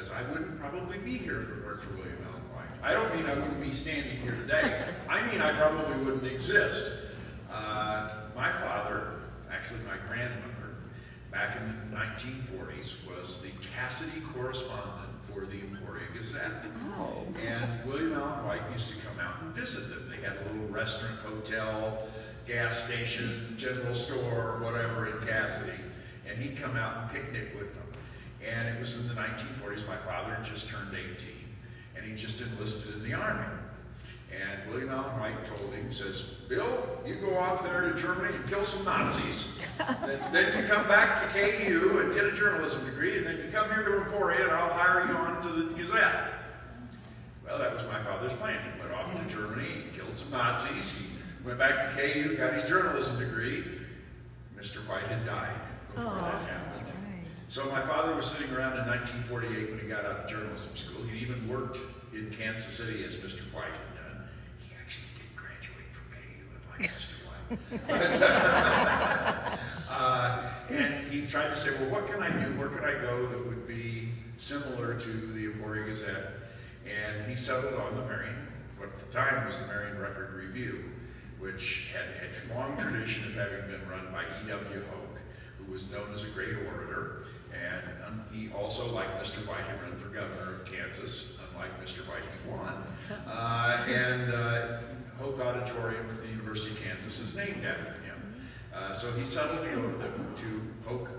because I wouldn't probably be here if it weren't for William Allen White. I don't mean I wouldn't be standing here today. I mean I probably wouldn't exist. My father, actually my grandmother, back in the 1940s, was the Cassidy correspondent for the Emporia Gazette. Oh. And William Allen White used to come out and visit them. They had a little restaurant, hotel, gas station, general store, whatever in Cassidy. And he'd come out and picnic with them. And it was in the 1940s. My father had just turned 18. And he just enlisted in the Army. And William Allen White told him, says, Bill, you go off there to Germany and kill some Nazis. then you come back to KU and get a journalism degree, and then you come here to Emporia and I'll hire you on to the Gazette. Well, that was my father's plan. He went off to Germany, he killed some Nazis, he went back to KU, got his journalism degree. Mr. White had died before that happened. That's right. So my father was sitting around in 1948 when he got out of journalism school. He even worked in Kansas City as Mr. White had done. He actually did graduate from KU, unlike Mr. White. And he tried to say, well, what can I do? Where could I go that would be similar to the Emporia Gazette? And he settled on the Marion, what at the time was the Marion Record Review, which had a long tradition of having been run by E.W. Hoke, who was known as a great orator. And he also, like Mr. White, had run for governor of Kansas. Unlike Mr. White, he won. Hoke Auditorium at the University of Kansas is named after him. So he settled to go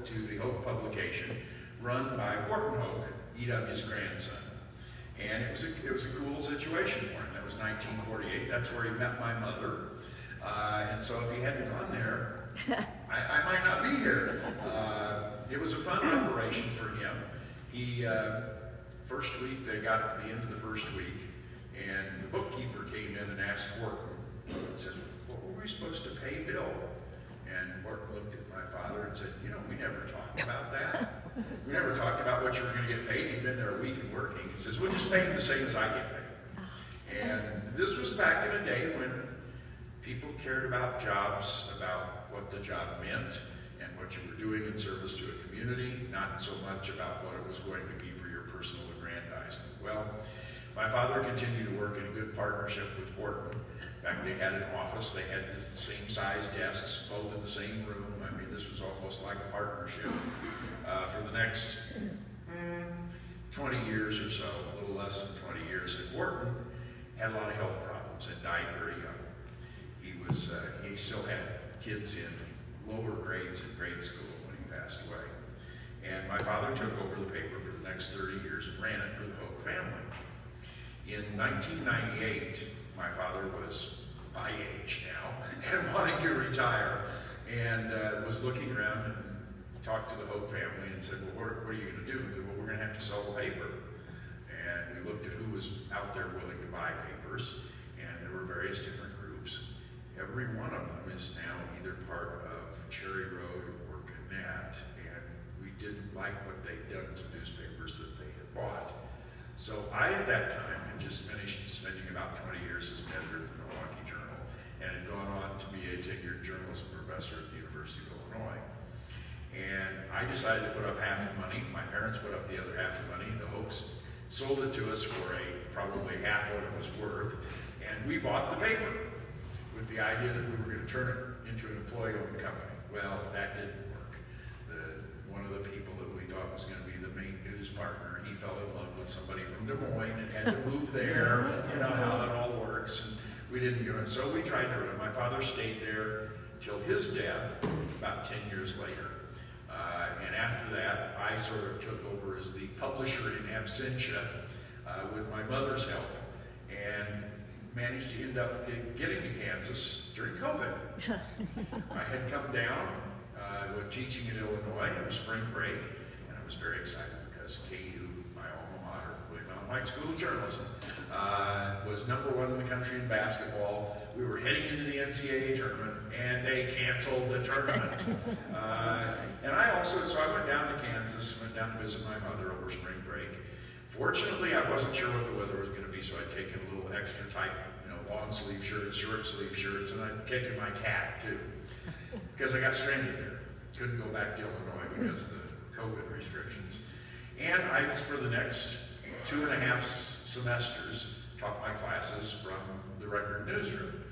to the Hoke publication, run by Wharton Hoke, E.W.'s grandson. And it was a cool situation for him. That was 1948. That's where he met my mother. And so if he hadn't gone there, I might not be here. It was a fun operation for him. He, first week, they got to the end of the first week, and the bookkeeper came in and asked Wharton, says, what were we supposed to pay Bill? And Wharton looked at my father and said, we never talked about that. We never talked about what you were going to get paid. He'd been there a week and working. He says, we'll just pay him the same as I get paid. And this was back in a day when people cared about jobs, about what the job meant, and what you were doing in service to a community, not so much about what it was going to be for your personal aggrandizement. Well, my father continued to work in good partnership with Wharton. In fact, they had an office, they had the same size desks, both in the same room. I mean, this was almost like a partnership. For the next 20 years or so, a little less than 20 years, and Wharton had a lot of health problems and died very young. He still had kids in lower grades in grade school when he passed away. And my father took over the paper for the next 30 years and ran it for the Hoke family. In 1998, my father was my age now and wanting to retire, and was looking around and talked to the Hoke family and said, well, what are you going to do? He said, well, we're going to have to sell the paper. And we looked at who was out there willing to buy papers, and there were various different groups. Every one of them is now either part of Cherry Road or Gannett, and we didn't like what they'd done to newspapers that they had bought. So I, at that time, had just finished spending about 20 years as an editor at the Milwaukee Journal, and had gone on to be a tenured journalism professor at the University of Illinois. And I decided to put up half the money. My parents put up the other half of the money. The Hokes sold it to us for probably half what it was worth, and we bought the paper with the idea that we were going to turn it into an employee-owned company. Well, that didn't work. One of the people that we thought was going to be the main news partner, he fell in love with somebody from Des Moines and had to move there. You know how that all works. And we didn't do it. So we tried to run it. My father stayed there till his death, about 10 years later. And after that, I sort of took over as the publisher in absentia with my mother's help, and managed to end up getting to Kansas during COVID. I had come down with teaching in Illinois. It was spring break, and I was very excited because KU, my alma mater, William Allen White School of Journalism, was #1 in the country in basketball. We were heading into the NCAA tournament, and they canceled the tournament. So I went down to Kansas, went down to visit my mother over spring break. Fortunately, I wasn't sure what the weather was going to be, so I'd taken a little extra tight, long sleeve shirts, short sleeve shirts, and I'd taken my cat too, because I got stranded there. Couldn't go back to Illinois because of the COVID restrictions. And I, for the next 2.5 semesters, taught my classes from the Record newsroom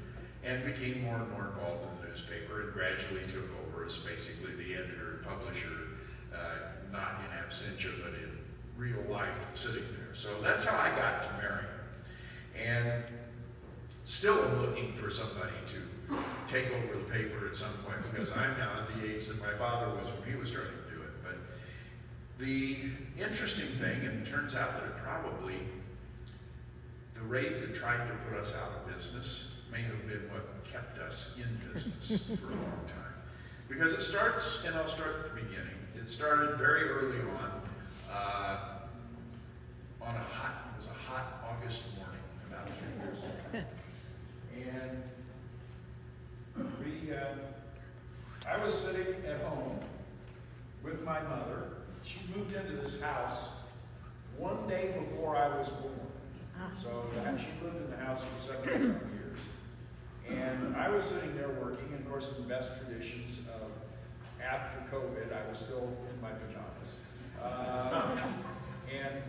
and became more and more involved in the newspaper and gradually took over as basically the editor and publisher, not in absentia, but in real life sitting there. So that's how I got to Marion. And still am looking for somebody to take over the paper at some point, because I'm now at the age that my father was when he was trying to do it. But the interesting thing, and it turns out that it probably, the raid that tried to put us out of business may have been what kept us in business for a long time. Because it starts, and I'll start at the beginning, it started very early on it was a hot August morning, about 2 years ago. And I was sitting at home with my mother. She moved into this house one day before I was born. So she lived in the house for 70-some years. And I was sitting there working, and of course in the best traditions of after COVID, I was still in my pajamas. And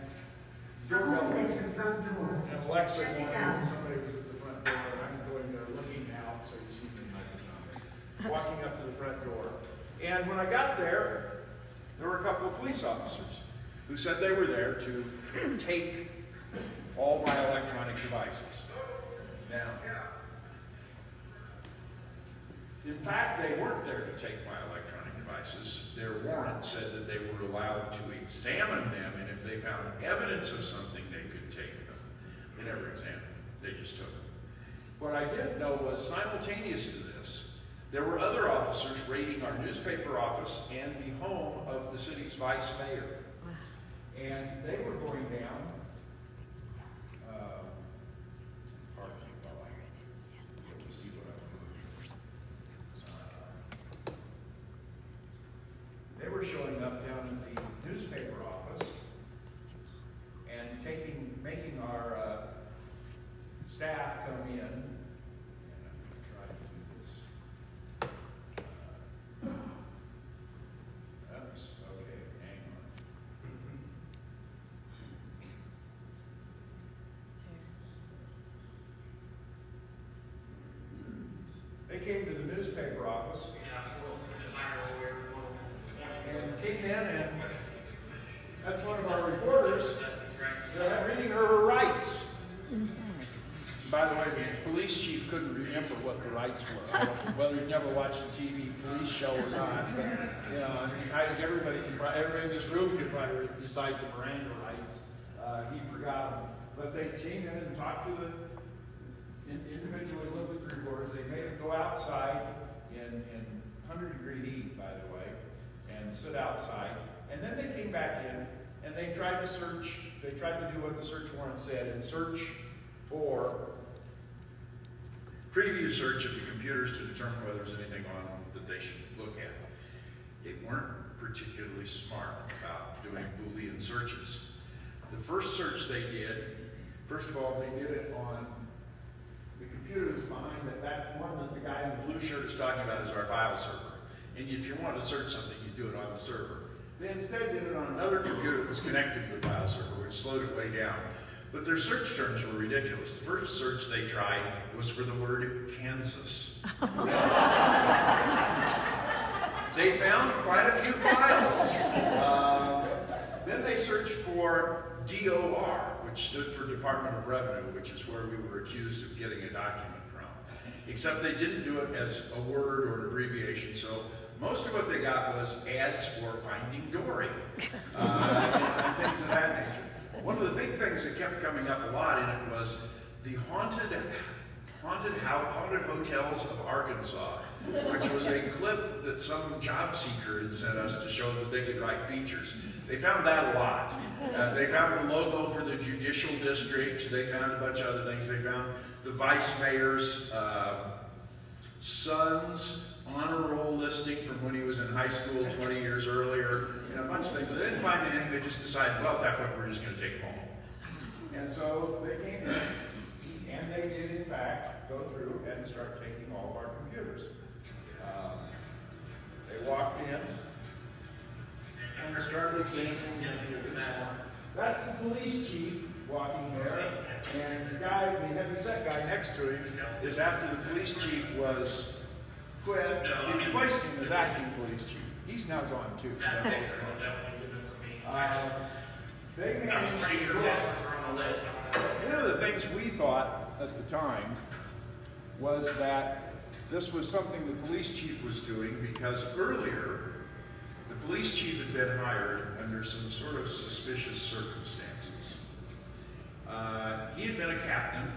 doorbell rang, and Alexa wanted, somebody was at the front door, and I'm going there looking out, so you see me in my pajamas, walking up to the front door. And when I got there were a couple of police officers who said they were there to take all my electronic devices. Now, in fact, they weren't there to take my electronic devices. Their warrant said that they were allowed to examine them, and if they found evidence of something, they could take them. They never examined them. They just took them. What I didn't know was, simultaneous to this, there were other officers raiding our newspaper office and the home of the city's vice mayor. And they were going down, they were showing up down in the newspaper office and making our staff come in. And I'm going to try to do this. Oops, okay, hang on. They came to the newspaper office and came in, and that's one of our reporters reading her rights. By the way, the police chief couldn't remember what the rights were. I don't know whether he'd never watched the TV police show or not, but I think everybody in this room could probably recite the Miranda rights. He forgot them. But they came in and talked to individually looked at the reporters. They made them go outside in 100-degree heat, by the way, and sit outside. And then they came back in and they tried to search. They tried to do what the search warrant said and search for preview search of the computers to determine whether there's anything on them that they should look at. They weren't particularly smart about doing Boolean searches. The first search they did, first of all, they did it on the computer that's behind that one that the guy in the blue shirt is talking about is our file server. And if you want to search something, you do it on the server. They instead did it on another computer that was connected to the file server, which slowed it way down. But their search terms were ridiculous. The first search they tried was for the word Kansas. They found quite a few files. Then they searched for DOR, which stood for Department of Revenue, which is where we were accused of getting a document from. Except they didn't do it as a word or an abbreviation, so most of what they got was ads for Finding Dory and things of that nature. One of the big things that kept coming up a lot in it was the haunted hotels of Arkansas, which was a clip that some job seeker had sent us to show that they could write features. They found that a lot. They found the logo for the judicial district. They found a bunch of other things. They found the vice mayor's son's honor roll listing from when he was in high school 20 years earlier, a bunch of things. But they didn't find anything. They just decided, well, at that point, we're just going to take them home. And so they came in, and they did, in fact, go through and start taking all of our computers. They walked in, and started examining the car. That's the police chief walking there, and the guy, the heavy-set guy next to him, is after the police chief was quit, he replaced him as acting police chief. He's now gone too. They managed to look. One of the things we thought at the time was that this was something the police chief was doing because earlier the police chief had been hired under some sort of suspicious circumstances. He had been a captain